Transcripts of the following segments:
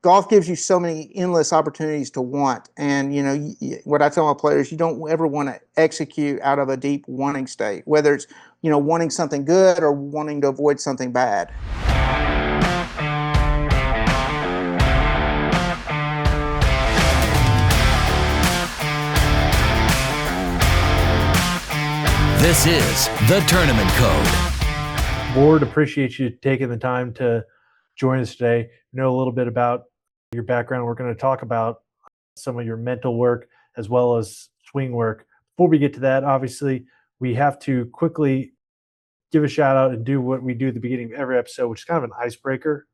golf gives you so many endless opportunities to want. And, what I tell my players, you don't ever want to execute out of a deep wanting state, whether it's, wanting something good or wanting to avoid something bad. This is The Tournament Code. Ward, appreciate you taking the time to join us today. Know a little bit about your background. We're going to talk about some of your mental work as well as swing work. Before we get to that, obviously, we have to quickly give a shout out and do what we do at the beginning of every episode, which is kind of an icebreaker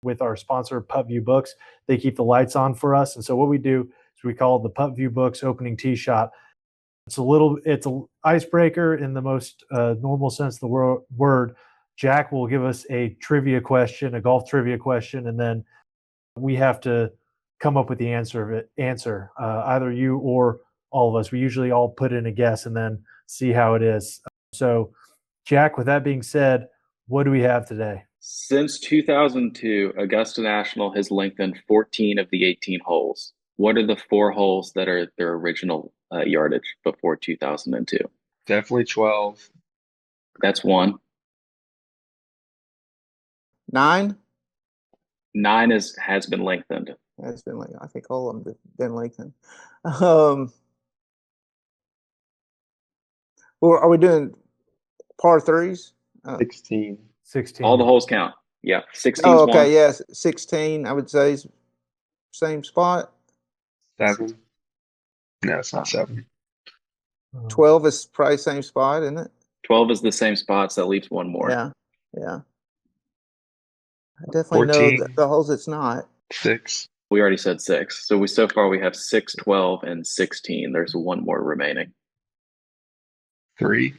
with our sponsor, Putt View Books. They keep the lights on for us. And so what we do is we call it the Putt View Books opening tee shot. It's an icebreaker in the most normal sense of the word. Jack will give us a trivia question, a golf trivia question, and then we have to come up with the answer. Either you or all of us. We usually all put in a guess and then see how it is. So, Jack, with that being said, what do we have today? Since 2002, Augusta National has lengthened 14 of the 18 holes. What are the 4 holes that are their original yardage before 2002? Definitely 12. That's 1. 9? 9 has been lengthened. It's been I think all of them have been lengthened. Well, are we doing par 3s? 16. 16. All the holes count. Yeah, 16. Oh, okay, 1. Yes, 16. I would say is same spot. 7. No, it's not 7. 12 is probably same spot, isn't it? 12 is the same spot, so that leaves 1 more. Yeah. I definitely 14. know the holes it's not. 6. We already said 6. So so far we have 6, 12, and 16. There's 1 more remaining. 3.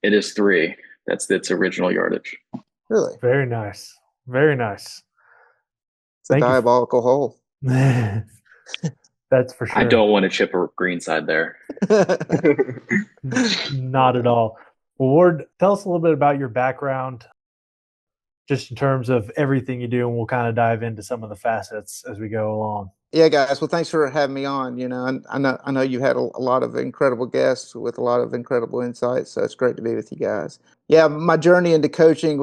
It is 3. That's its original yardage. Really? Very nice. Very nice. It's a diabolical hole. That's for sure. I don't want to chip a greenside there. Not at all. Well, Ward, tell us a little bit about your background, just in terms of everything you do, and we'll kind of dive into some of the facets as we go along. Yeah, guys. Well, thanks for having me on. And I know you had a lot of incredible guests with a lot of incredible insights. So it's great to be with you guys. Yeah, my journey into coaching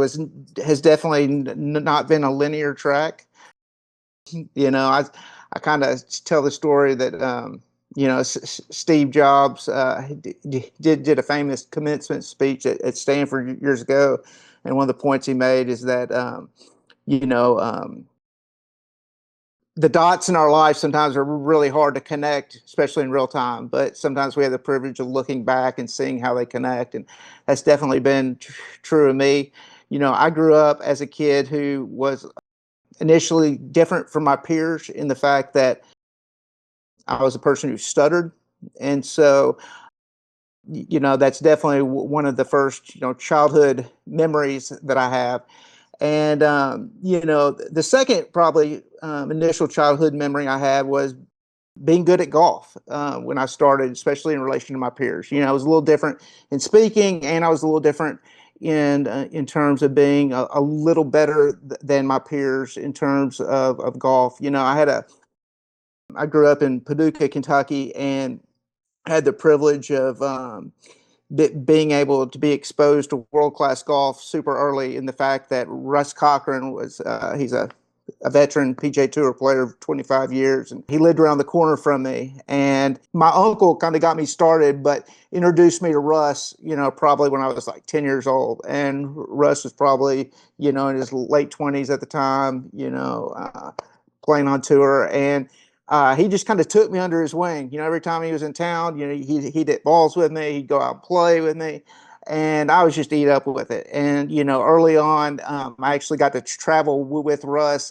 has definitely not been a linear track. I kind of tell the story that Steve Jobs did a famous commencement speech at Stanford years ago, and one of the points he made is that the dots in our life sometimes are really hard to connect, especially in real time. But sometimes we have the privilege of looking back and seeing how they connect, and that's definitely been true of me. I grew up as a kid who was initially different from my peers in the fact that I was a person who stuttered. And so, that's definitely one of the first, childhood memories that I have. And, the second probably initial childhood memory I had was being good at golf when I started, especially in relation to my peers. I was a little different in speaking, and I was a little different in terms of being a little better than my peers in terms of golf. I grew up in Paducah, Kentucky, and had the privilege of being able to be exposed to world-class golf super early, in the fact that Russ Cochran was he's a veteran PGA Tour player of 25 years, and he lived around the corner from me. And my uncle kind of got me started, but introduced me to Russ, probably when I was like 10 years old. And Russ was probably, in his late 20s at the time, playing on tour. And he just kind of took me under his wing. Every time he was in town, he'd hit balls with me. He'd go out and play with me. And I was just eat up with it. And, early on, I actually got to travel with Russ.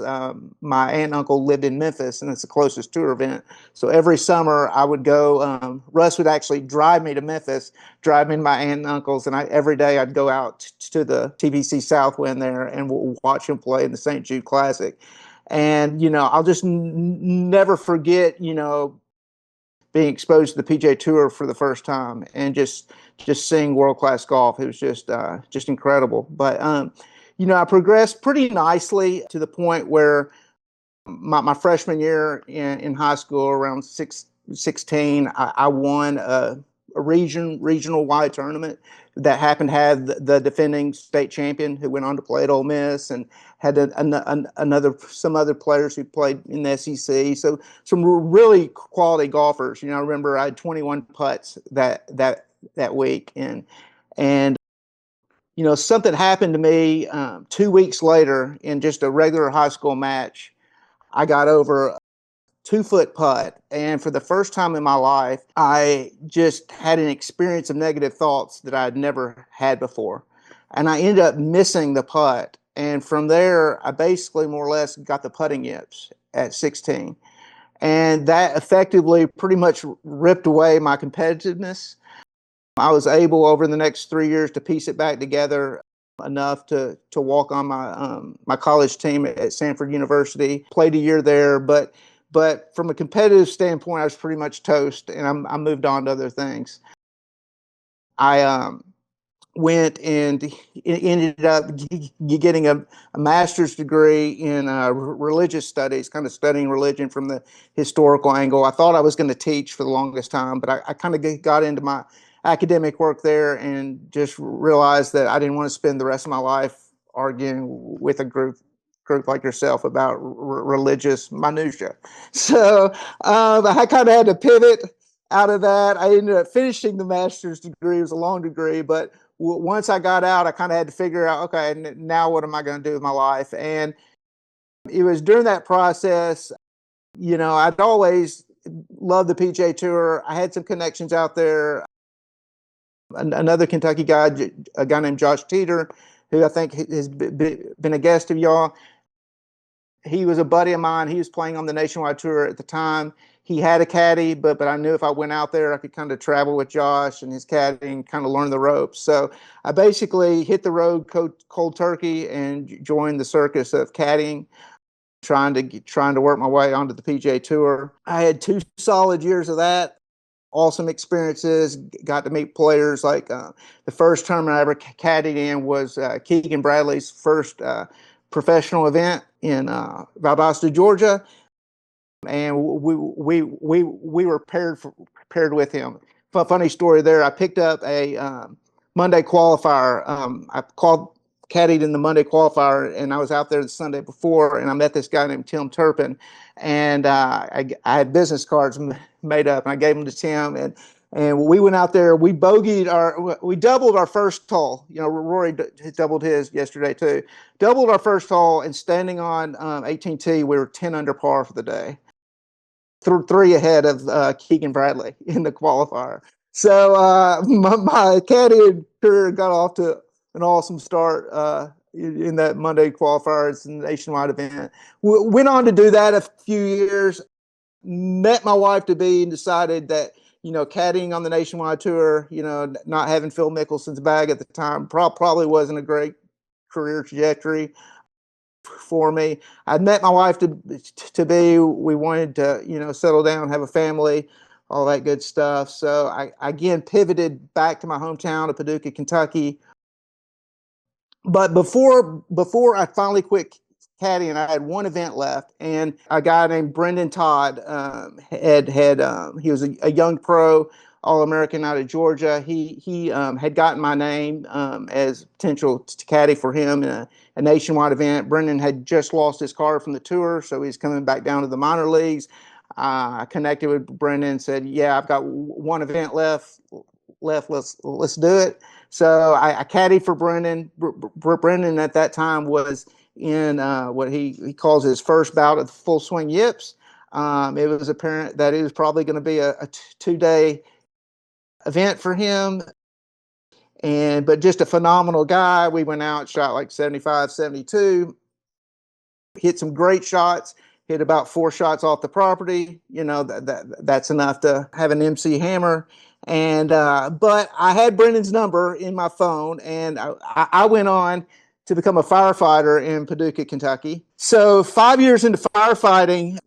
My aunt and uncle lived in Memphis, and it's the closest tour event. So every summer I would go, Russ would actually drive me to Memphis, drive me to my aunt and uncle's. And every day I'd go out to the TPC Southwind there and watch him play in the St. Jude Classic. And, I'll just never forget, being exposed to the PGA Tour for the first time and just seeing world-class golf. It was just incredible. But, I progressed pretty nicely to the point where my freshman year in high school, around 16, I won a regional wide tournament that happened to have the defending state champion who went on to play at Ole Miss, and had some other players who played in the SEC. So some really quality golfers. I remember I had 21 putts that week, and something happened to me 2 weeks later in just a regular high school match. I got over a 2-foot putt, and for the first time in my life, I just had an experience of negative thoughts that I had never had before. And I ended up missing the putt. And from there, I basically more or less got the putting yips at 16. And that effectively pretty much ripped away my competitiveness. I was able over the next 3 years to piece it back together enough to walk on my college team at Sanford University. Played a year there, but from a competitive standpoint, I was pretty much toast, and I moved on to other things. I went and ended up getting a master's degree in religious studies, kind of studying religion from the historical angle. I thought I was going to teach for the longest time, but I kind of got into my academic work there and just realized that I didn't want to spend the rest of my life arguing with a group like yourself about religious minutia. So I kind of had to pivot out of that. I ended up finishing the master's degree. It was a long degree, but once I got out, I kind of had to figure out, okay, now what am I going to do with my life? And it was during that process, I'd always loved the PGA Tour. I had some connections out there. Another Kentucky guy, a guy named Josh Teeter, who I think has been a guest of y'all. He was a buddy of mine. He was playing on the Nationwide Tour at the time. He had a caddy, but I knew if I went out there, I could kind of travel with Josh and his caddy and kind of learn the ropes. So I basically hit the road cold turkey and joined the circus of caddying, trying to work my way onto the PGA Tour. I had 2 solid years of that. Awesome experiences. Got to meet players like the first tournament I ever caddied in was Keegan Bradley's first professional event in Valdosta, Georgia, and we were paired with him. Funny story there. I picked up a Monday qualifier. I caddied in the Monday qualifier, and I was out there the Sunday before, and I met this guy named Tim Turpin, and I had business cards made up, and I gave them to Tim, and we went out there. We doubled our first hole. Rory doubled his yesterday too. Doubled our first hole, and standing on 18T, we were 10 under par for the day. 3 ahead of Keegan Bradley in the qualifier. So my caddy career got off to an awesome start in that Monday qualifier. It's a nationwide event. Went on to do that a few years. Met my wife to be and decided that caddying on the Nationwide Tour, not having Phil Mickelson's bag at the time probably wasn't a great career trajectory for me. I'd met my wife to be. We wanted to settle down, have a family, all that good stuff. So I again pivoted back to my hometown of Paducah, Kentucky. But before I finally quit caddying, I had one event left, and a guy named Brendan Todd he was a young pro, All-American out of Georgia. He had gotten my name as potential to caddy for him in a nationwide event. Brendan had just lost his card from the tour, so he's coming back down to the minor leagues. I connected with Brendan and said, "Yeah, I've got one event left. Let's do it." So I caddied for Brendan. Brendan at that time was in what he calls his first bout of the full swing yips. It was apparent that it was probably going to be a 2-day event for him, but just a phenomenal guy. We went out, shot like 75, 72, hit some great shots, hit about 4 shots off the property. That's enough to have an MC hammer. And but I had Brendan's number in my phone, and I went on to become a firefighter in Paducah, Kentucky. So 5 years into firefighting,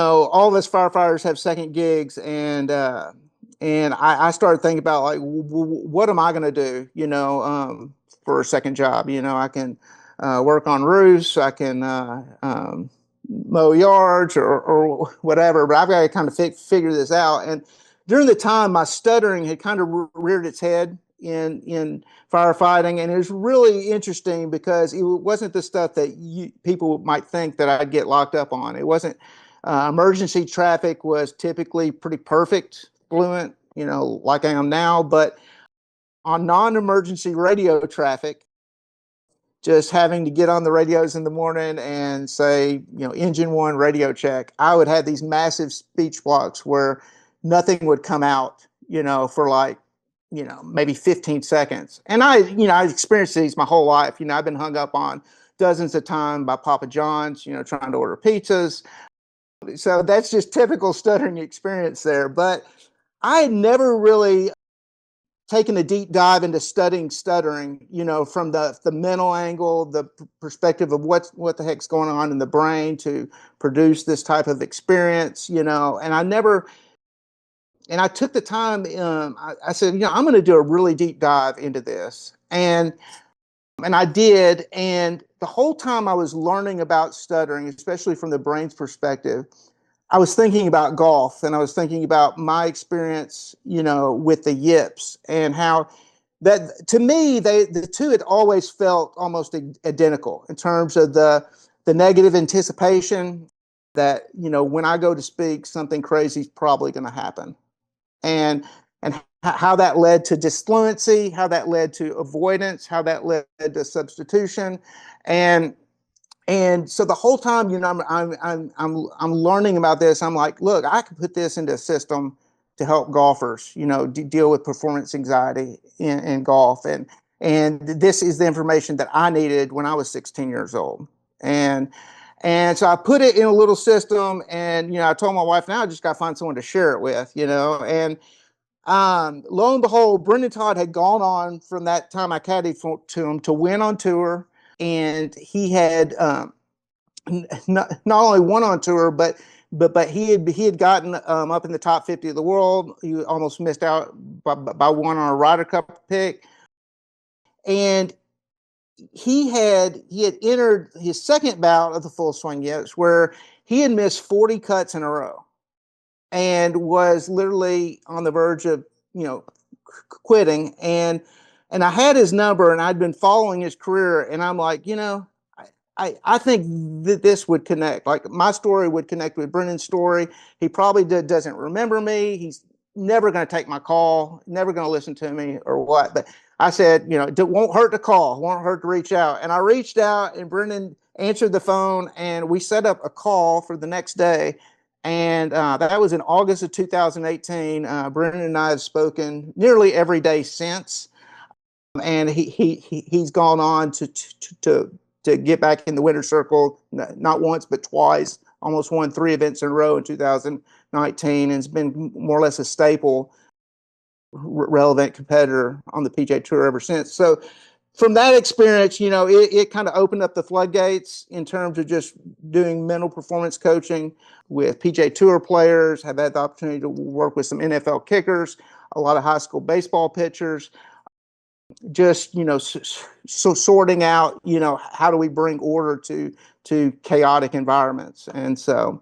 all of us firefighters have second gigs, and I started thinking about like, what am I going to do, for a second job? I can work on roofs. I can, mow yards or whatever, but I've got to kind of figure this out. And during the time, my stuttering had kind of reared its head in firefighting, and it was really interesting because it wasn't the stuff that people might think that I'd get locked up on. It wasn't emergency traffic was typically pretty perfect, fluent, like I am now, but on non-emergency radio traffic, just having to get on the radios in the morning and say, engine one radio check, I would have these massive speech blocks where nothing would come out, for like, maybe 15 seconds. And I've experienced these my whole life. I've been hung up on dozens of times by Papa John's, trying to order pizzas. So that's just typical stuttering experience there. But I had never really taken a deep dive into studying stuttering, from the mental angle, the perspective of what the heck's going on in the brain to produce this type of experience, and I took the time, I said, I'm going to do a really deep dive into this. And I did. And the whole time I was learning about stuttering, especially from the brain's perspective, I was thinking about golf, and I was thinking about my experience, with the Yips, and how that, to me, the two had always felt almost identical in terms of the negative anticipation that, when I go to speak, something crazy is probably going to happen. And how that led to disfluency, how that led to avoidance, how that led to substitution, and so the whole time, I'm learning about this. I'm like, look, I can put this into a system to help golfers, deal with performance anxiety in golf, and this is the information that I needed when I was 16 years old, and so I put it in a little system, and I told my wife, now I just got to find someone to share it with, and lo and behold, Brendan Todd had gone on from that time I caddied to him to win on tour. And he had not only won on tour, but he had gotten up in the top 50 of the world. He almost missed out by one on a Ryder Cup pick, and he had entered his second bout of the Full Swing Yips, where he had missed 40 cuts in a row, and was literally on the verge of quitting. And I had his number, and I'd been following his career, and I'm like, I think that this would connect. Like, my story would connect with Brendan's story. He probably doesn't remember me. He's never going to take my call, never going to listen to me or what. But I said, it won't hurt to call, won't hurt to reach out. And I reached out, and Brendan answered the phone, and we set up a call for the next day. And that was in August of 2018. Brendan and I have spoken nearly every day since. And he's gone on to get back in the winner's circle, not once but twice. Almost won 3 events in a row in 2019, and has been more or less a staple, relevant competitor on the PGA Tour ever since. So, from that experience, it kind of opened up the floodgates in terms of just doing mental performance coaching with PGA Tour players. Have had the opportunity to work with some NFL kickers, a lot of high school baseball pitchers. Just so sorting out how do we bring order to chaotic environments. And so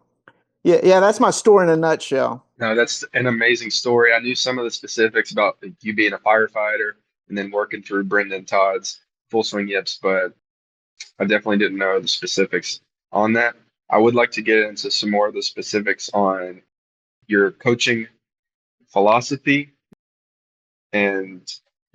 yeah, that's my story in a nutshell. No, that's an amazing story. I knew some of the specifics about you being a firefighter and then working through Brendan Todd's Full Swing Yips, but I definitely didn't know the specifics on that. I would like to get into some more of the specifics on your coaching philosophy and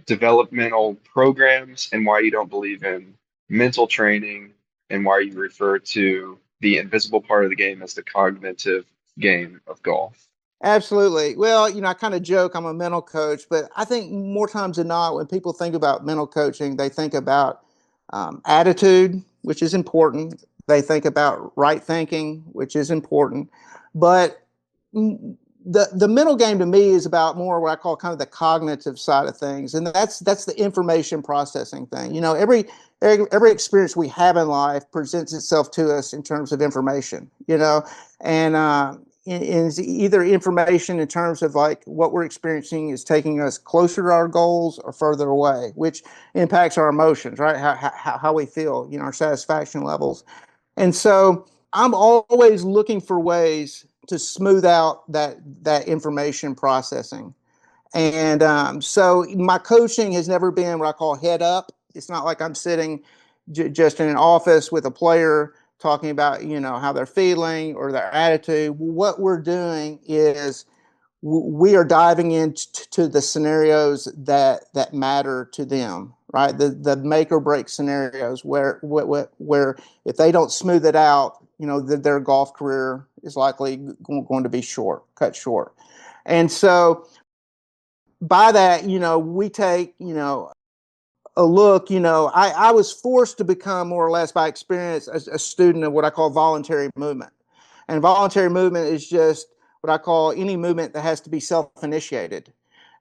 developmental programs, and why you don't believe in mental training, and why you refer to the invisible part of the game as the cognitive game of golf. Absolutely. Well, I kind of joke I'm a mental coach, but I think more times than not, when people think about mental coaching, they think about attitude, which is important. They think about right thinking, which is important. But the mental game to me is about more what I call kind of the cognitive side of things, and that's the information processing thing. Every experience we have in life presents itself to us in terms of information. And is either information in terms of like what we're experiencing is taking us closer to our goals or further away, which impacts our emotions, right? How we feel, our satisfaction levels. And so I'm always looking for ways to smooth out that information processing. And so my coaching has never been what I call head up. It's not like I'm sitting just in an office with a player talking about, how they're feeling or their attitude. What we're doing is we are diving into the scenarios that matter to them, right? The make or break scenarios where if they don't smooth it out, their golf career is likely going to be cut short. And so by that, we take, a look, I was forced to become more or less by experience a student of what I call voluntary movement. And voluntary movement is just what I call any movement that has to be self-initiated.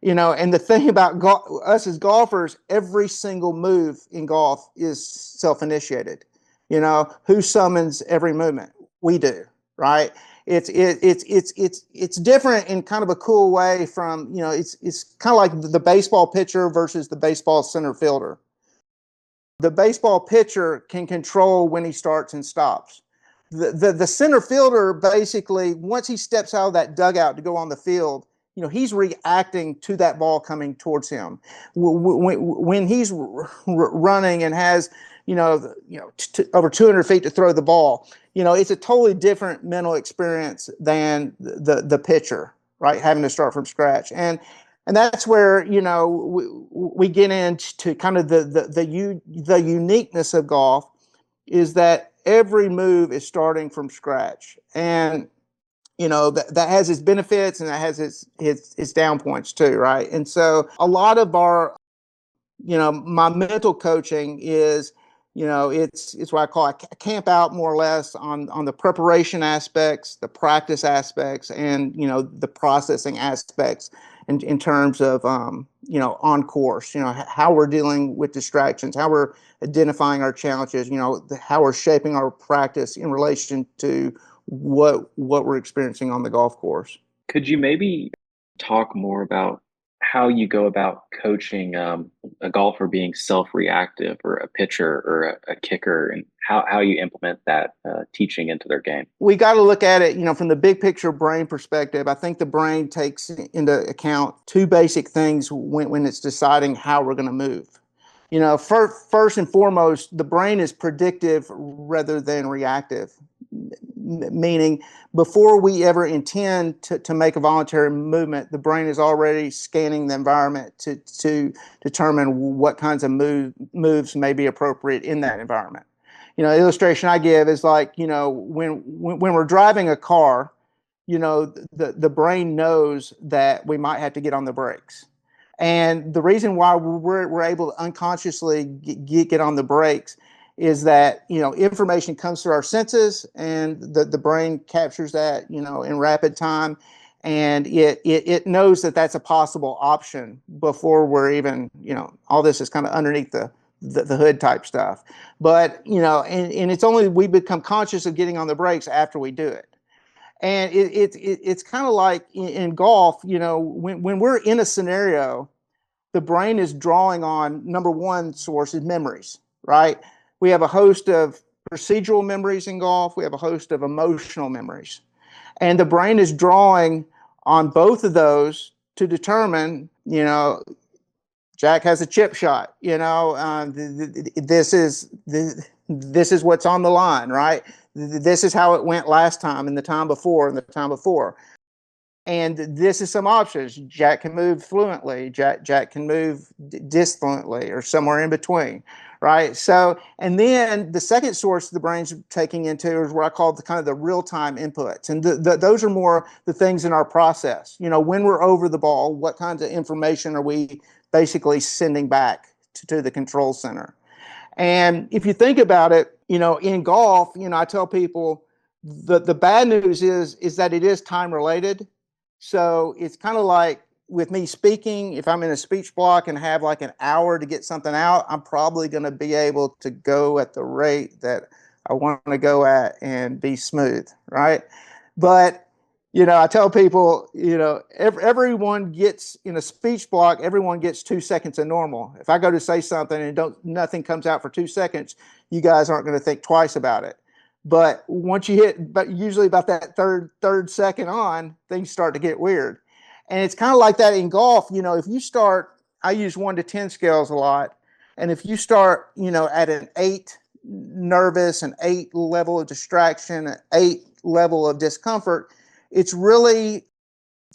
And the thing about us as golfers, every single move in golf is self-initiated. Who summons every movement? We do, right? It's different in kind of a cool way from, it's kind of like the baseball pitcher versus the baseball center fielder. The baseball pitcher can control when he starts and stops. The center fielder, basically, once he steps out of that dugout to go on the field, he's reacting to that ball coming towards him. When he's running and has, over 200 feet to throw the ball, it's a totally different mental experience than the pitcher, right? Having to start from scratch. And that's where, we get into kind of the uniqueness of golf is that every move is starting from scratch. And, that has its benefits and that has its down points too, right? And so a lot of our, my mental coaching is, it's what I call a camp out more or less on the preparation aspects, the practice aspects, and, the processing aspects in terms of, on course, how we're dealing with distractions, how we're identifying our challenges, how we're shaping our practice in relation to what we're experiencing on the golf course. Could you maybe talk more about how you go about coaching a golfer being self-reactive, or a pitcher or a kicker, and how you implement that teaching into their game? We got to look at it, from the big picture brain perspective. I think the brain takes into account two basic things when it's deciding how we're going to move. First and foremost, the brain is predictive rather than reactive, meaning before we ever intend to make a voluntary movement, the brain is already scanning the environment to determine what kinds of moves may be appropriate in that environment. The illustration I give is like, when we're driving a car, the brain knows that we might have to get on the brakes. And the reason why we're able to unconsciously get on the brakes is that, information comes through our senses, and the brain captures that, in rapid time. And it knows that that's a possible option before we're even, all this is kind of underneath the hood type stuff. But, and it's only we become conscious of getting on the brakes after we do it. And it's kind of like in golf, when we're in a scenario, the brain is drawing on number one source is memories, right? We have a host of procedural memories in golf. We have a host of emotional memories. And the brain is drawing on both of those to determine, Jack has a chip shot, this is what's on the line, right? This is how it went last time and the time before and the time before. And this is some options. Jack can move fluently. Jack can move disfluently or somewhere in between, right? So, and then the second source the brain's taking into is what I call the kind of the real-time inputs. And those are more the things in our process. When we're over the ball, what kinds of information are we basically sending back to the control center? And if you think about it, in golf, I tell people the bad news is that it is time related. So it's kind of like with me speaking, if I'm in a speech block and have like an hour to get something out, I'm probably going to be able to go at the rate that I want to go at and be smooth, right? But, I tell people, everyone gets in a speech block, everyone gets 2 seconds of normal. If I go to say something and nothing comes out for 2 seconds, you guys aren't going to think twice about it. But once you hit, but usually about that third second on, things start to get weird. And it's kind of like that in golf. If you start, I use 1 to 10 scales a lot. And if you start, at an 8 nervous, an 8 level of distraction, an 8 level of discomfort, it's really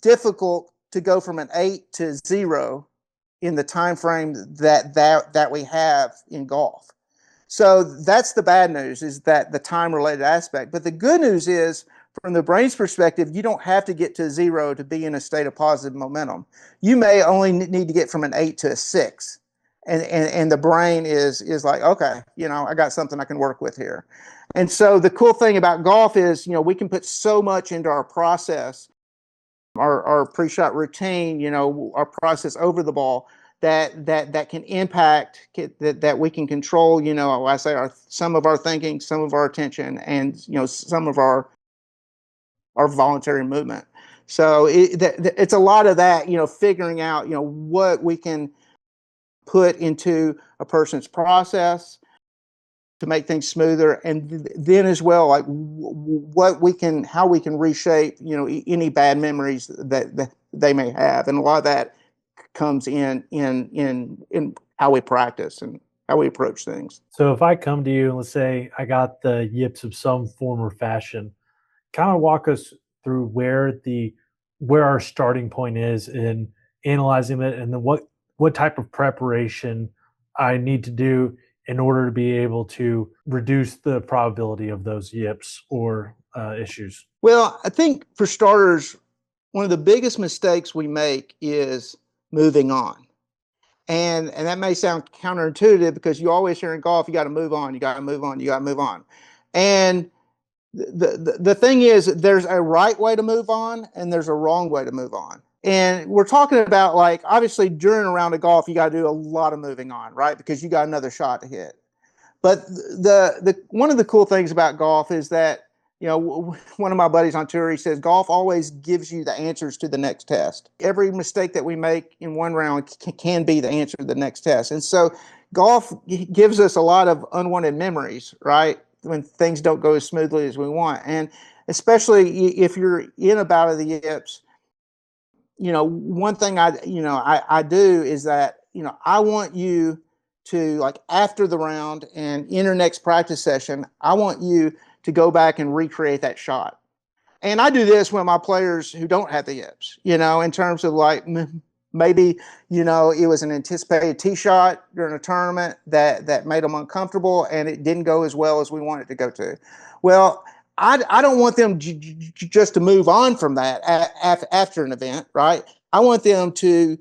difficult to go from an 8 to 0 in the time frame that we have in golf. So that's the bad news, is that the time related aspect. But the good news is, from the brain's perspective, you don't have to get to 0 to be in a state of positive momentum. You may only need to get from an 8 to a 6. And the brain is like, okay, I got something I can work with here. And so the cool thing about golf is, we can put so much into our process, our pre-shot routine, our process over the ball, that can impact, that we can control, I say some of our thinking, some of our attention, and some of our voluntary movement. So it's a lot of that, figuring out what we can put into a person's process to make things smoother, and then as well, like how we can reshape any bad memories that they may have. And a lot of that comes in how we practice and how we approach things. So if I come to you and let's say I got the yips of some form or fashion, kind of walk us through where our starting point is in analyzing it, and then what type of preparation I need to do in order to be able to reduce the probability of those yips or issues. Well, I think for starters, one of the biggest mistakes we make is moving on. And that may sound counterintuitive, because you always hear in golf, you got to move on, you got to move on, you got to move on. And the thing is, there's a right way to move on and there's a wrong way to move on. And we're talking about, like, obviously during a round of golf, you got to do a lot of moving on, right? Because you got another shot to hit. But the one of the cool things about golf is that, one of my buddies on tour, he says, golf always gives you the answers to the next test. Every mistake that we make in one round can be the answer to the next test. And so golf gives us a lot of unwanted memories, right? When things don't go as smoothly as we want. And especially if you're in a bout of the yips, one thing I do is that, I want you to, like, after the round and in your next practice session, I want you to go back and recreate that shot. And I do this with my players who don't have the yips, in terms of, like, maybe, it was an anticipated tee shot during a tournament that made them uncomfortable and it didn't go as well as we wanted it to go to. Well, I don't want them just to move on from that after an event, right? I want them to,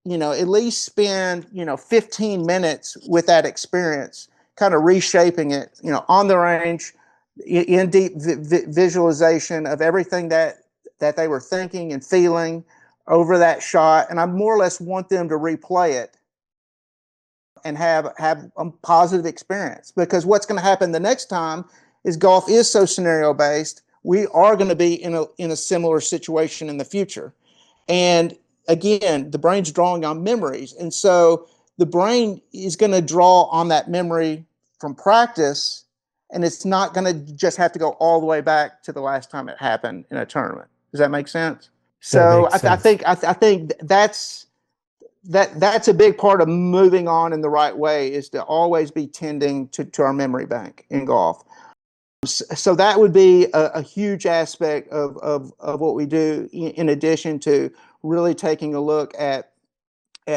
at least spend, 15 minutes with that experience, kind of reshaping it, on the range, in deep visualization of everything that they were thinking and feeling over that shot. And I more or less want them to replay it and have a positive experience, because what's going to happen the next time is golf is so scenario based. We are going to be in a similar situation in the future. And again, the brain's drawing on memories. And so the brain is going to draw on that memory from practice, and it's not going to just have to go all the way back to the last time it happened in a tournament. Does that make sense? So I think that's a big part of moving on in the right way, is to always be tending to our memory bank in golf. So that would be a huge aspect of what we do, in addition to really taking a look at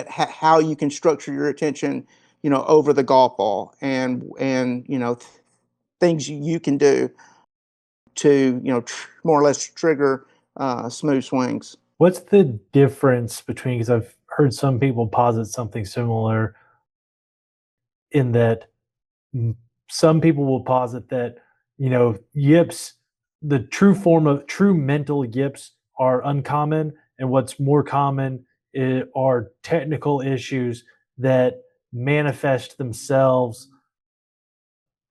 how you can structure your attention, over the golf ball, and things you can do to, more or less trigger smooth swings. What's the difference between, because I've heard some people posit something similar, in that some people will posit that, yips, the true form of true mental yips, are uncommon, and what's more common are technical issues that manifest themselves,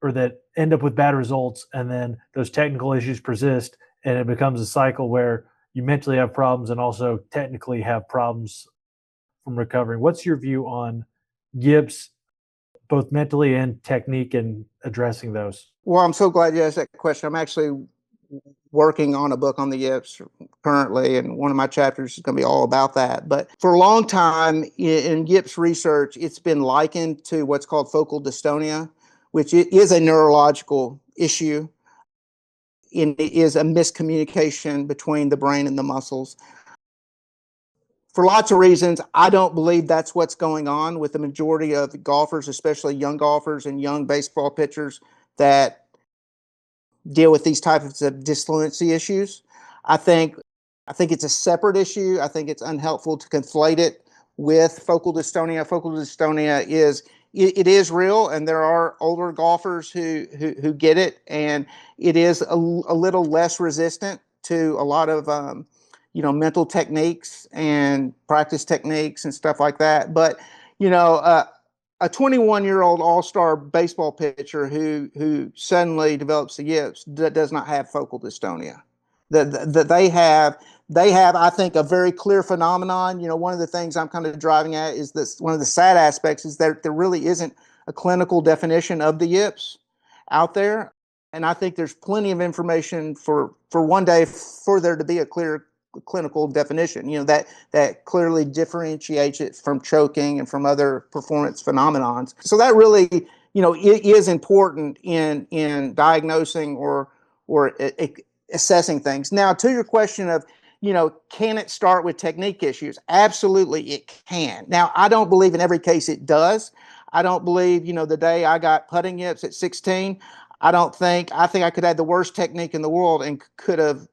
or that end up with bad results, and then those technical issues persist, and it becomes a cycle where you mentally have problems and also technically have problems from recovering. What's your view on yips both mentally and technique in addressing those? Well, I'm so glad you asked that question. I'm actually working on a book on the yips currently, and one of my chapters is going to be all about that. But for a long time in yips research, it's been likened to what's called focal dystonia, which is a neurological issue, and it is a miscommunication between the brain and the muscles. For lots of reasons, I don't believe that's what's going on with the majority of golfers, especially young golfers and young baseball pitchers that deal with these types of disfluency issues. I think it's a separate issue. I think it's unhelpful to conflate it with focal dystonia. Focal dystonia is real, and there are older golfers who get it, and it is a little less resistant to a lot of mental techniques and practice techniques and stuff like that. But a 21-year-old all-star baseball pitcher who suddenly develops the yips does not have focal dystonia. They have, I think, a very clear phenomenon. One of the things I'm kind of driving at is this. One of the sad aspects is that there really isn't a clinical definition of the yips out there, and I think there's plenty of information for one day for there to be a clear clinical definition, that clearly differentiates it from choking and from other performance phenomenons. So that really, it is important in diagnosing or assessing things. Now, to your question of, can it start with technique issues? Absolutely, it can. Now, I don't believe in every case it does. I don't believe, the day I got putting yips at 16, I think I could have the worst technique in the world and could have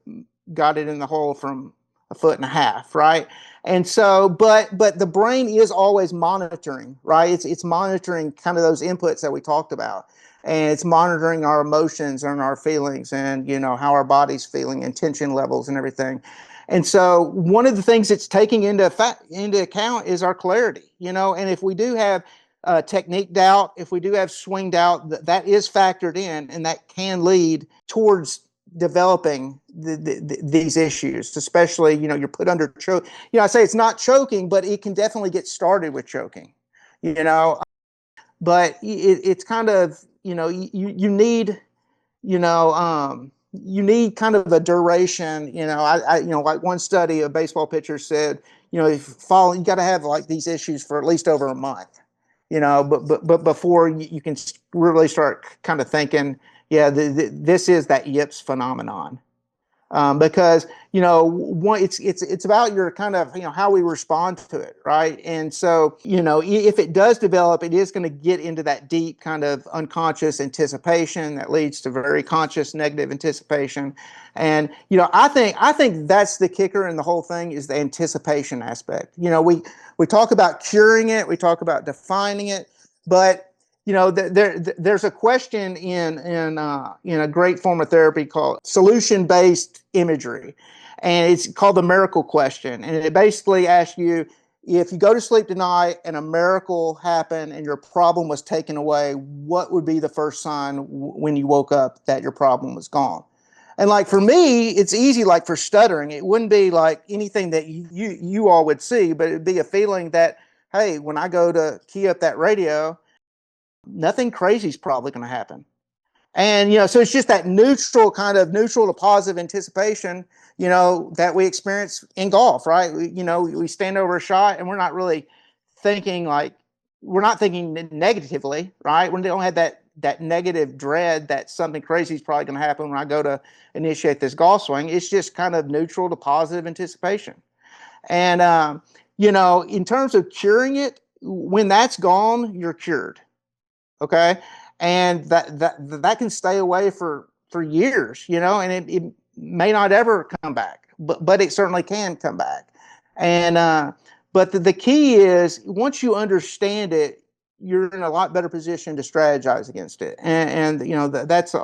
got it in the hole from 1.5 feet, right? And so, but the brain is always monitoring, right? It's monitoring kind of those inputs that we talked about, and it's monitoring our emotions and our feelings, and how our body's feeling and tension levels and everything. And so, one of the things it's taking into account is our clarity, And if we do have technique doubt, if we do have swing doubt, that is factored in, and that can lead towards developing these issues, especially, you're put under choke. I say it's not choking, but it can definitely get started with choking, but it's kind of, you need, you need kind of a duration, like one study of baseball pitchers said, you got to have like these issues for at least over a month, but before you can really start kind of thinking, yeah, this is that yips phenomenon, because it's about your kind of how we respond to it, right? And so if it does develop, it is going to get into that deep kind of unconscious anticipation that leads to very conscious negative anticipation, and I think that's the kicker in the whole thing is the anticipation aspect. We talk about curing it, we talk about defining it, but there's a question in a great form of therapy called solution-based imagery, and it's called the miracle question. And it basically asks you, if you go to sleep tonight and a miracle happened and your problem was taken away, what would be the first sign when you woke up that your problem was gone? And like for me, it's easy. Like for stuttering, it wouldn't be like anything that you all would see, but it'd be a feeling that, hey, when I go to key up that radio, nothing crazy is probably going to happen. And, so it's just that neutral to positive anticipation, that we experience in golf, right? We stand over a shot and we're not really thinking negatively, right? We don't have that negative dread that something crazy is probably going to happen when I go to initiate this golf swing. It's just kind of neutral to positive anticipation. And, in terms of curing it, when that's gone, you're cured. Okay. And that can stay away for years, and it may not ever come back, but it certainly can come back. And, but the key is once you understand it, you're in a lot better position to strategize against it. And that's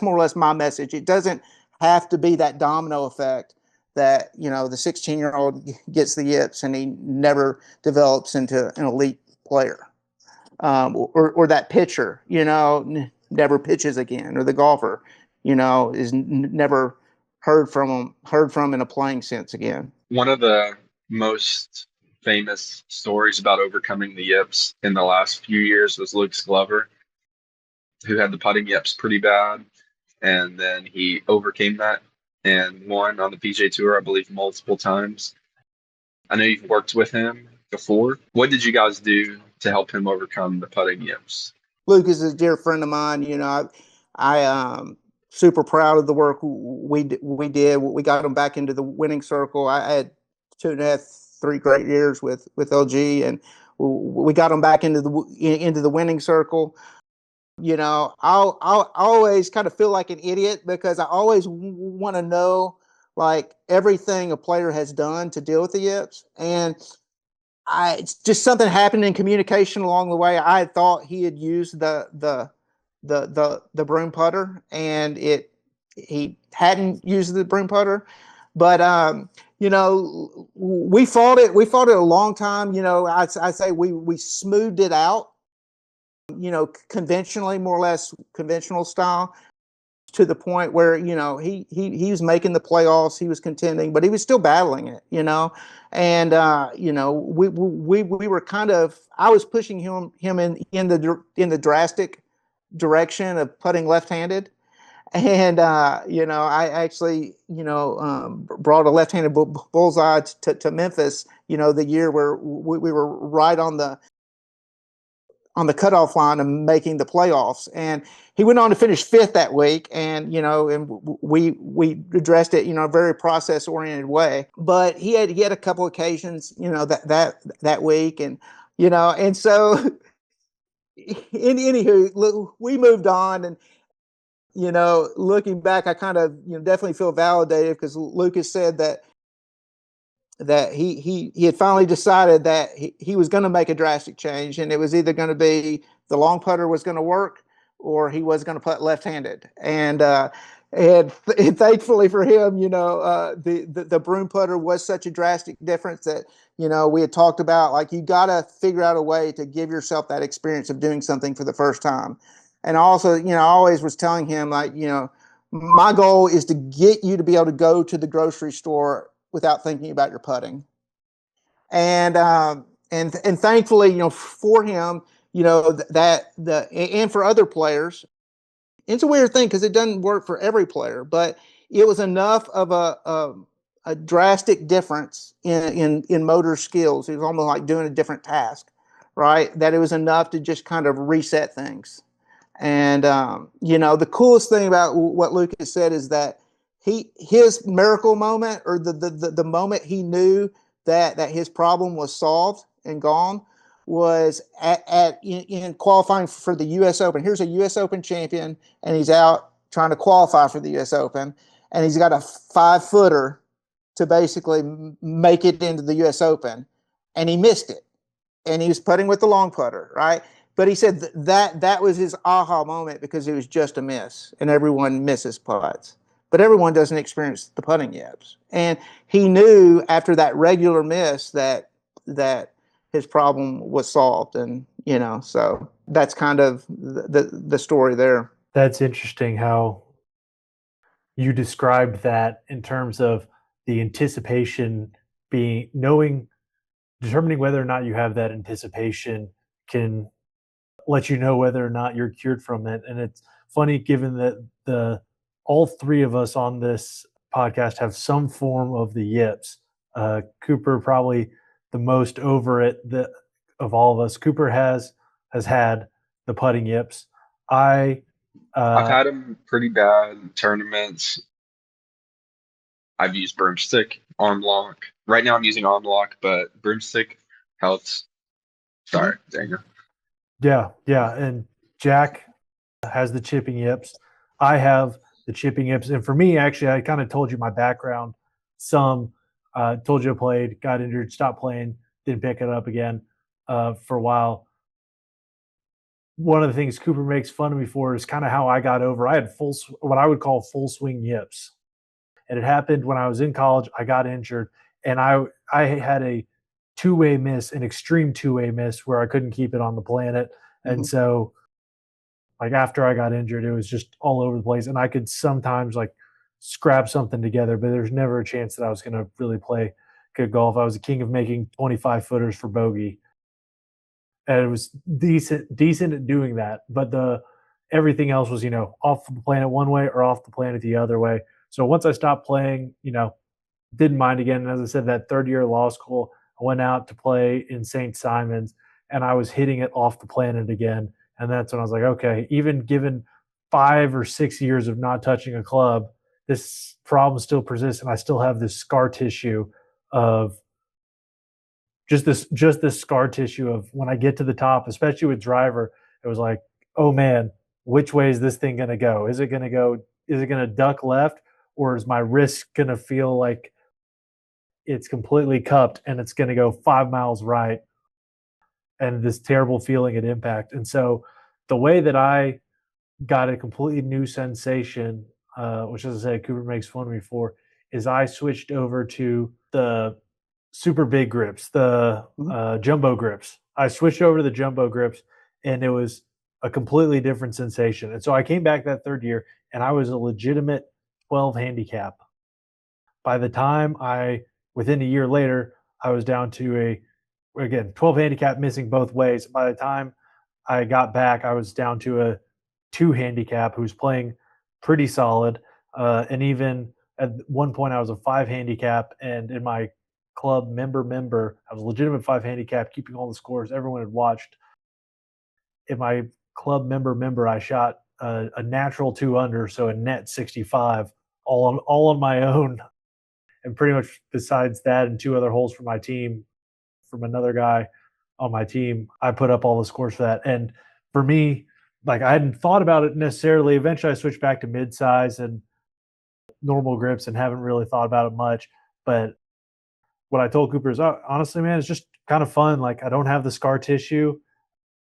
more or less my message. It doesn't have to be that domino effect that, the 16-year-old gets the yips and he never develops into an elite player. Or that pitcher, never pitches again, or the golfer, is never heard from in a playing sense again. One of the most famous stories about overcoming the yips in the last few years was Luke Glover, who had the putting yips pretty bad, and then he overcame that and won on the PGA Tour, I believe, multiple times. I know you've worked with him before. What did you guys do to help him overcome the putting yips? Luke is a dear friend of mine. I super proud of the work we did. We got him back into the winning circle. I had 2.5, 3 great years with LG, and we got him back into the winning circle. I'll always kind of feel like an idiot because I always want to know like everything a player has done to deal with the yips, and it's just something happened in communication along the way. I had thought he had used the broom putter, and he hadn't used the broom putter. But we fought it. We fought it a long time. I say we smoothed it out. Conventionally, more or less conventional style, to the point where he was making the playoffs, he was contending, but he was still battling it. And we were kind of, I was pushing him in the drastic direction of putting left-handed, and I actually brought a left-handed bullseye to Memphis. The year where we were right on the cutoff line of making the playoffs, and he went on to finish 5th that week. And we addressed it a very process oriented way. But he had a couple occasions that week, and and so anywho, we moved on. And looking back, I kind of definitely feel validated because Lucas said that he had finally decided that he was going to make a drastic change, and it was either going to be the long putter was going to work or he was going to putt left-handed. And thankfully for him, the broom putter was such a drastic difference that we had talked about, like, you got to figure out a way to give yourself that experience of doing something for the first time. And also, I always was telling him, like, my goal is to get you to be able to go to the grocery store without thinking about your putting. And thankfully, for him, and for other players, it's a weird thing because it doesn't work for every player, but it was enough of a drastic difference in motor skills. It was almost like doing a different task, right? That it was enough to just kind of reset things. And the coolest thing about what Lucas said is that his miracle moment, or the moment he knew that his problem was solved and gone, was in qualifying for the U.S. Open. Here's a U.S. Open champion, and he's out trying to qualify for the U.S. Open, and he's got a 5-footer to basically make it into the U.S. Open, and he missed it, and he was putting with the long putter, right? But he said that was his aha moment because it was just a miss, and everyone misses putts. But everyone doesn't experience the putting yips. And he knew after that regular miss that his problem was solved. And, so that's kind of the story there. That's interesting how you described that in terms of the anticipation determining whether or not you have that anticipation can let you know whether or not you're cured from it. And it's funny, given that all 3 of us on this podcast have some form of the yips. Cooper probably the most over it of all of us. Cooper has had the putting yips. I've had them pretty bad in tournaments. I've used broomstick, arm lock. Right now I'm using arm lock, but broomstick helps. Sorry, Daniel. Yeah. And Jack has the chipping yips. I have the chipping yips. And for me, actually, I kind of told you my background. Told you I played, got injured, stopped playing, didn't pick it up again for a while. One of the things Cooper makes fun of me for is kind of how I got over. I had what I would call full swing yips. And it happened when I was in college. I got injured, and I had a two-way miss, an extreme two-way miss where I couldn't keep it on the planet. And so, like, after I got injured, it was just all over the place. And I could sometimes, like, scrap something together, but there's never a chance that I was going to really play could golf. I was a king of making 25 footers for bogey, and it was decent at doing that. But everything else was, off the planet one way or off the planet the other way. So once I stopped playing, didn't mind again. And as I said, that third year of law school, I went out to play in St. Simon's, and I was hitting it off the planet again. And that's when I was like, okay, even given 5 or 6 years of not touching a club, this problem still persists, and I still have this scar tissue of just this scar tissue of when I get to the top, especially with driver, it was like, oh man, which way is this thing going to go? Is it going to duck left, or is my wrist going to feel like it's completely cupped and it's going to go 5 miles right? And this terrible feeling at impact. And so the way that I got a completely new sensation, which, as I said, Cooper makes fun of me for, is I switched over to the super big grips, the jumbo grips. I switched over to the jumbo grips, and it was a completely different sensation. And so I came back that third year, and I was a legitimate 12 handicap. By the time within a year later, I was down to 12 handicap, missing both ways. By the time I got back, I was down to a 2 handicap who's playing pretty solid. And even at one point, I was a 5 handicap, and in my club member, I was a legitimate 5 handicap, keeping all the scores everyone had watched. In my club member, I shot a natural 2 under, so a net 65, all on my own. And pretty much besides that and 2 other holes from my team, from another guy on my team, I put up all the scores for that. And for me, like, I hadn't thought about it necessarily. Eventually I switched back to mid-size and normal grips and haven't really thought about it much. But what I told Cooper is, honestly, man, it's just kind of fun. Like, I don't have the scar tissue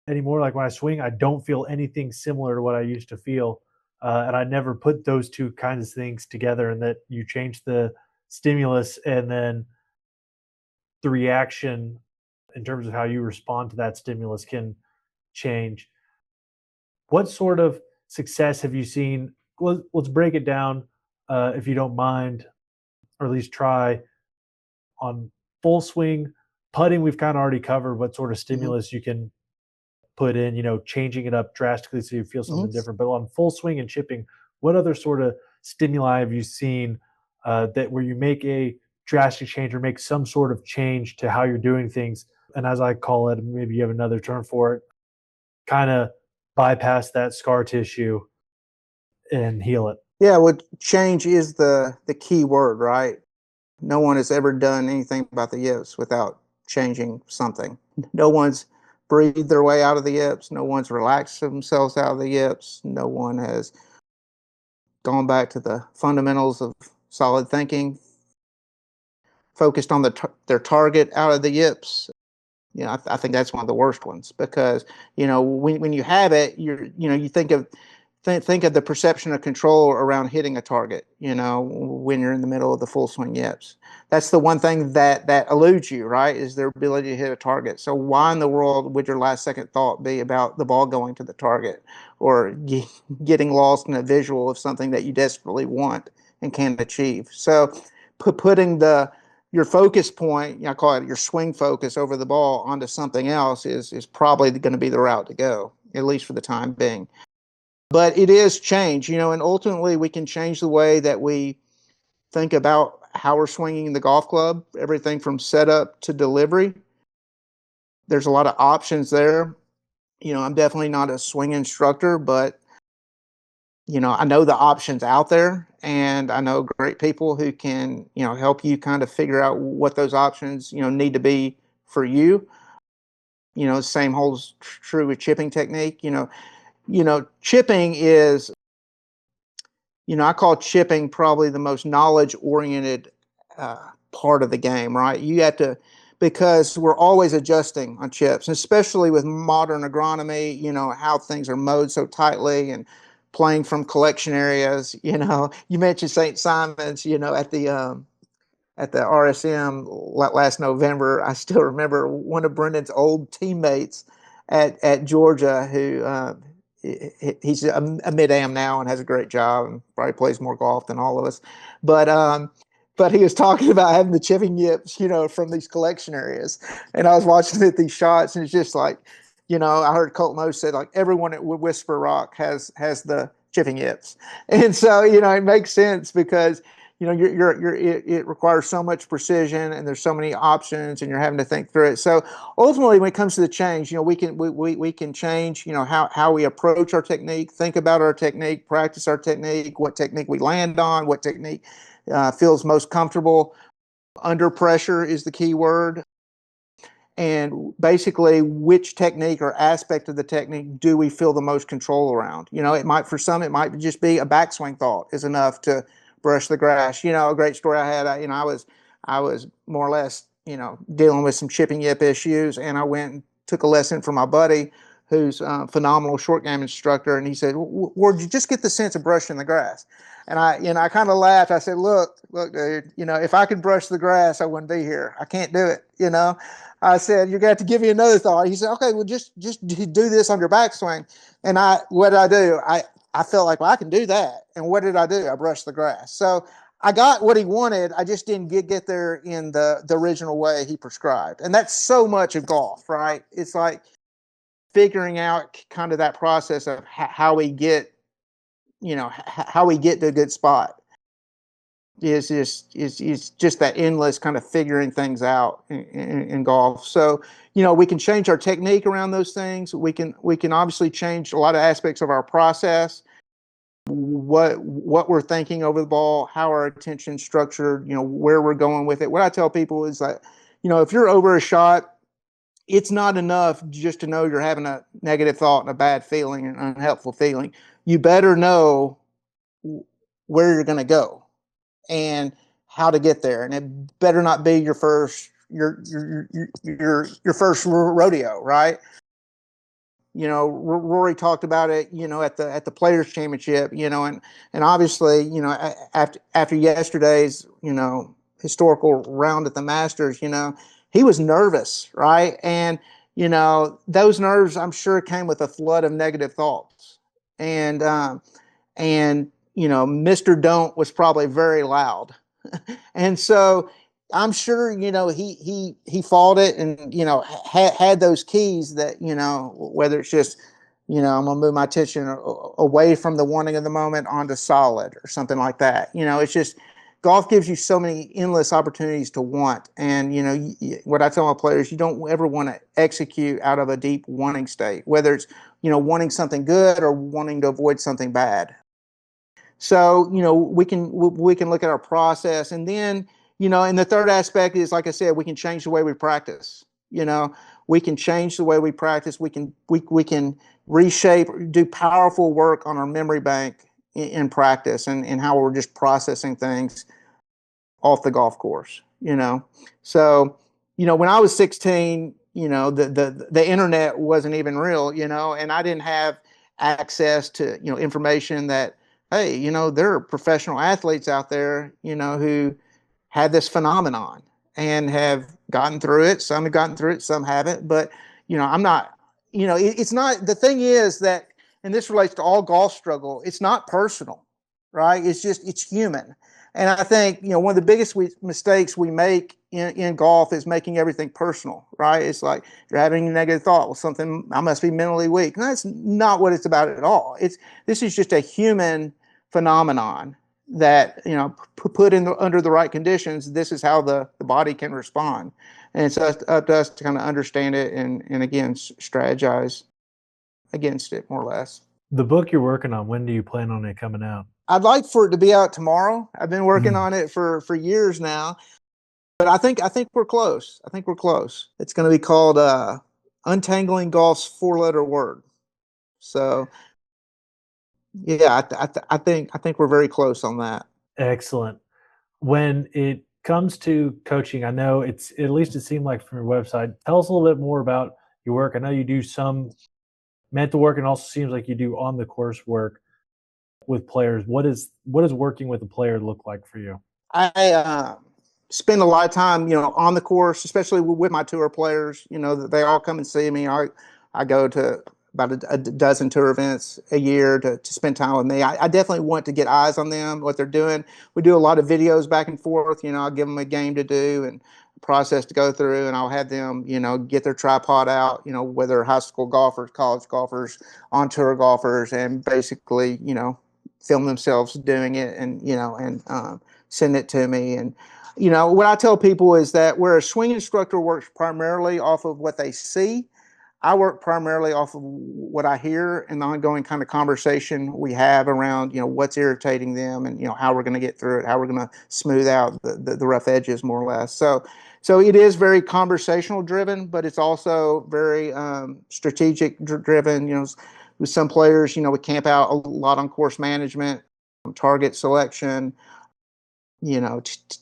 anymore. Like, when I swing, I don't feel anything similar to what I used to feel. And I never put those two kinds of things together, and that you change the stimulus and then the reaction in terms of how you respond to that stimulus can change. What sort of success have you seen? Let's break it down, if you don't mind, or at least try, on full swing. Putting, we've kind of already covered what sort of stimulus you can put in, changing it up drastically so you feel something different. But on full swing and chipping, what other sort of stimuli have you seen that where you make a drastic change or make some sort of change to how you're doing things? And as I call it, maybe you have another term for it, kind of bypass that scar tissue and heal it. Yeah, well, change is the key word, right? No one has ever done anything about the yips without changing something. No one's breathed their way out of the yips. No one's relaxed themselves out of the yips. No one has gone back to the fundamentals of solid thinking, focused on their target out of the yips. I think that's one of the worst ones, because when you have it, you think of the perception of control around hitting a target. When you're in the middle of the full swing yips, that's the one thing that eludes you, right? Is their ability to hit a target. So why in the world would your last second thought be about the ball going to the target, or getting lost in a visual of something that you desperately want and can't achieve? So putting your focus point, I call it your swing focus, over the ball onto something else is probably going to be the route to go, at least for the time being. But it is change, and ultimately we can change the way that we think about how we're swinging the golf club, everything from setup to delivery. There's a lot of options there. I'm definitely not a swing instructor, but I know the options out there, and I know great people who can, help you kind of figure out what those options, need to be for you. Same holds true with chipping technique. Chipping is, I call chipping probably the most knowledge-oriented part of the game, right? You have to, because we're always adjusting on chips, especially with modern agronomy, how things are mowed so tightly and playing from collection areas. You mentioned St. Simon's, at the RSM last November. I still remember one of Brendan's old teammates at Georgia who he's a mid-am now and has a great job and probably plays more golf than all of us. But but he was talking about having the chipping yips, from these collection areas. And I was watching it, these shots, and it's just like, I heard Colton O said, like, everyone at Whisper Rock has the chipping yips. And so, it makes sense because, it requires so much precision and there's so many options and you're having to think through it. So ultimately, when it comes to the change, we can change, how we approach our technique, think about our technique, practice our technique, what technique we land on, what technique feels most comfortable. Under pressure is the key word. And basically, which technique or aspect of the technique do we feel the most control around? For some, it might just be a backswing thought is enough to brush the grass. A great story I had, I was more or less, dealing with some chipping yip issues, and I went and took a lesson from my buddy who's a phenomenal short game instructor. And he said, Ward, you just get the sense of brushing the grass. And I kind of laughed. I said, look, dude, if I could brush the grass, I wouldn't be here. I can't do it. I said, you're going to have to give me another thought. He said, okay, well, just do this on your backswing. And what did I do? I felt like, well, I can do that. And what did I do? I brushed the grass. So I got what he wanted. I just didn't get there in the original way he prescribed. And that's so much of golf, right? It's like figuring out kind of that process of how we get, how we get to a good spot. Is just that endless kind of figuring things out in golf. So, we can change our technique around those things. We can obviously change a lot of aspects of our process, what we're thinking over the ball, how our attention's structured, where we're going with it. What I tell people is that, if you're over a shot, it's not enough just to know you're having a negative thought and a bad feeling and an unhelpful feeling. You better know where you're going to go and how to get there, and it better not be your first first rodeo, right? Rory talked about it, at the Players Championship, and obviously, after yesterday's, historical round at the Masters, he was nervous, right? And those nerves, I'm sure, came with a flood of negative thoughts, and Mr. Don't was probably very loud. And so I'm sure, he fought it and, had those keys that, whether it's just, I'm going to move my attention away from the wanting of the moment onto solid or something like that. It's just golf gives you so many endless opportunities to want. And, what I tell my players, you don't ever want to execute out of a deep wanting state, whether it's, wanting something good or wanting to avoid something bad. So, we can look at our process, and then, and the third aspect is, like I said, we can change the way we practice. We can change the way we practice. We can reshape, do powerful work on our memory bank in practice and how we're just processing things off the golf course, So, when I was 16, the internet wasn't even real, and I didn't have access to, information that, hey, there are professional athletes out there, who had this phenomenon and have gotten through it. Some have gotten through it, some haven't. But, I'm not, it's not, the thing is that, and this relates to all golf struggle, it's not personal, right? It's human. And I think, one of the biggest mistakes we make in golf is making everything personal, right? It's like you're having a negative thought, well, something, I must be mentally weak. And that's not what it's about at all. This is just a human phenomenon that, put in under the right conditions, this is how the body can respond. And it's up to us to kind of understand it and again, strategize against it more or less. The book you're working on, when do you plan on it coming out? I'd like for it to be out tomorrow. I've been working on it for years now, but I think we're close. I think we're close. It's going to be called Untangling Golf's Four-Letter Word. So, yeah, I think we're very close on that. Excellent. When it comes to coaching, I know at least it seemed like from your website. Tell us a little bit more about your work. I know you do some mental work, and also seems like you do on the course work with players. What does working with a player look like for you? I spend a lot of time, on the course, especially with my tour players. They all come and see me. I go to about a dozen tour events a year to spend time with me. I definitely want to get eyes on them, what they're doing. We do a lot of videos back and forth. I'll give them a game to do and a process to go through, and I'll have them, get their tripod out, whether high school golfers, college golfers, on tour golfers, and basically, film themselves doing it and send it to me. And, what I tell people is that where a swing instructor works primarily off of what they see, I work primarily off of what I hear and the ongoing kind of conversation we have around, what's irritating them and, how we're going to get through it, how we're going to smooth out the rough edges more or less. So it is very conversational driven, but it's also very strategic driven. With some players, we camp out a lot on course management, target selection,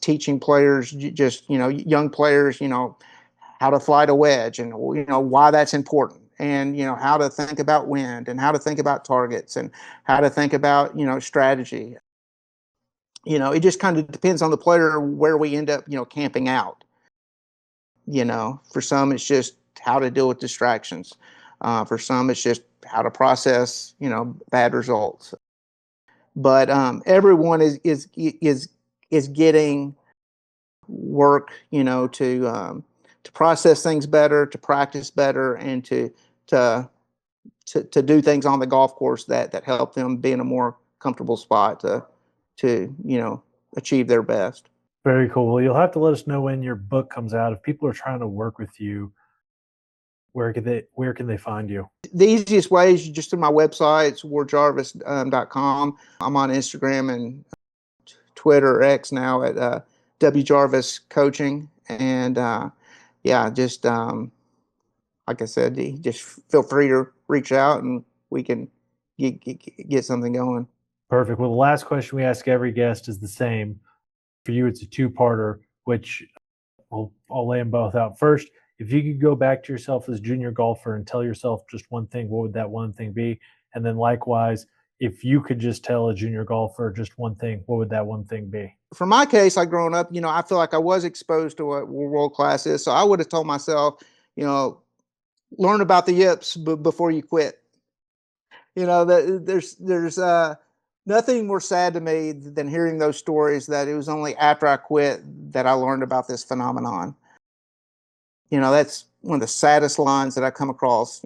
teaching players, just, young players, how to fly a wedge and, why that's important, and, how to think about wind and how to think about targets and how to think about, strategy. It just kind of depends on the player where we end up, camping out. For some, it's just how to deal with distractions. For some, it's just how to process, bad results. But everyone is getting work, to process things better, to practice better, and to do things on the golf course that help them be in a more comfortable spot to achieve their best. Very cool. Well, you'll have to let us know when your book comes out. If people are trying to work with you, where can they find you? The easiest way is just through my website. It's wardjarvis.com. I'm on Instagram and Twitter or X now at WJarvis Coaching. And just like I said, just feel free to reach out and we can get something going. Perfect. Well, the last question we ask every guest is the same. For you, it's a two-parter, which I'll lay them both out. First, if you could go back to yourself as a junior golfer and tell yourself just one thing, what would that one thing be? And then likewise, if you could just tell a junior golfer just one thing, what would that one thing be? For my case, like growing up, I feel like I was exposed to what world class is. So I would have told myself, learn about the yips before you quit. There's nothing more sad to me than hearing those stories that it was only after I quit that I learned about this phenomenon. That's one of the saddest lines that I come across,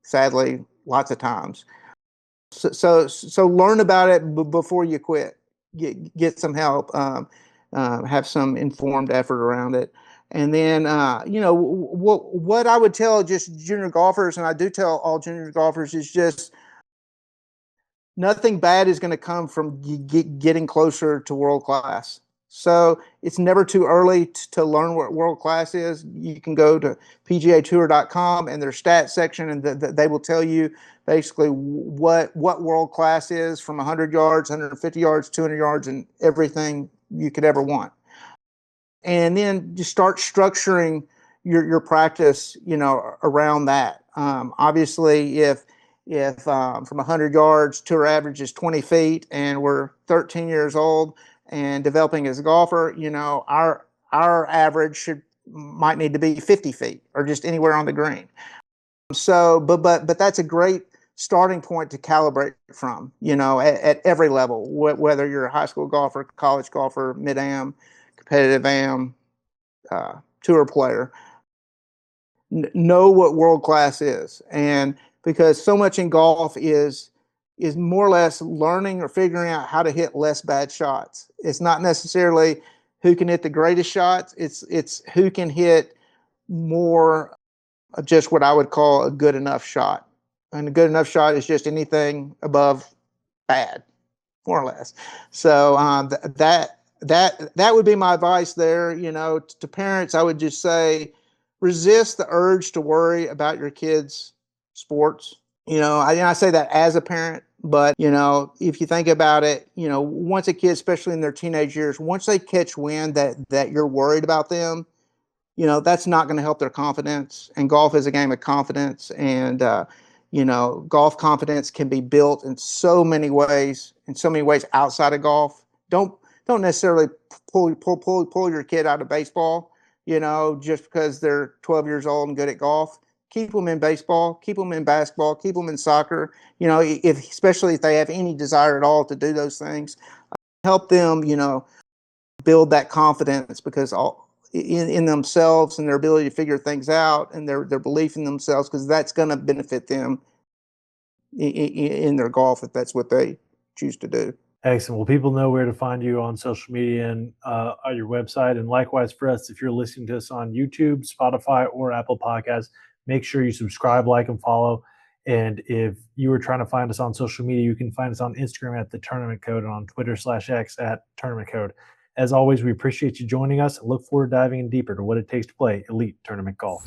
sadly, lots of times. So learn about it before you quit. Get some help. Have some informed effort around it. And then, what I would tell just junior golfers, and I do tell all junior golfers, is just nothing bad is going to come from getting closer to world class. So it's never too early to learn what world class is. You can go to PGAtour.com and their stats section, and they will tell you basically what world class is, from 100 yards, 150 yards, 200 yards, and everything you could ever want. And then just start structuring your practice, around that. Obviously, if from 100 yards, tour average is 20 feet, and we're 13 years old and developing as a golfer, our average might need to be 50 feet or just anywhere on the green. So, but that's a great starting point to calibrate from, at every level, whether you're a high school golfer, college golfer, mid-am, competitive am, tour player. Know what world class is. And because so much in golf is more or less learning or figuring out how to hit less bad shots. It's not necessarily who can hit the greatest shots. It's who can hit more of just what I would call a good enough shot. And a good enough shot is just anything above bad, more or less. So that would be my advice there. To parents, I would just say, resist the urge to worry about your kids' sports. I say that as a parent, but, if you think about it, once a kid, especially in their teenage years, once they catch wind that you're worried about them, that's not going to help their confidence. And golf is a game of confidence. And, golf confidence can be built in so many ways outside of golf. Don't necessarily pull your kid out of baseball, just because they're 12 years old and good at golf. keep them in baseball, keep them in basketball, keep them in soccer. You know, especially if they have any desire at all to do those things, help them, you know, build that confidence, because in themselves and their ability to figure things out, and their belief in themselves, because that's going to benefit them in their golf if that's what they choose to do. Excellent. Well, people know where to find you on social media and on your website. And likewise for us, if you're listening to us on YouTube, Spotify, or Apple Podcasts, make sure you subscribe, like, and follow. And if you were trying to find us on social media, you can find us on Instagram at The Tournament Code and on Twitter/X at Tournament Code. As always, we appreciate you joining us and look forward to diving in deeper to what it takes to play elite tournament golf.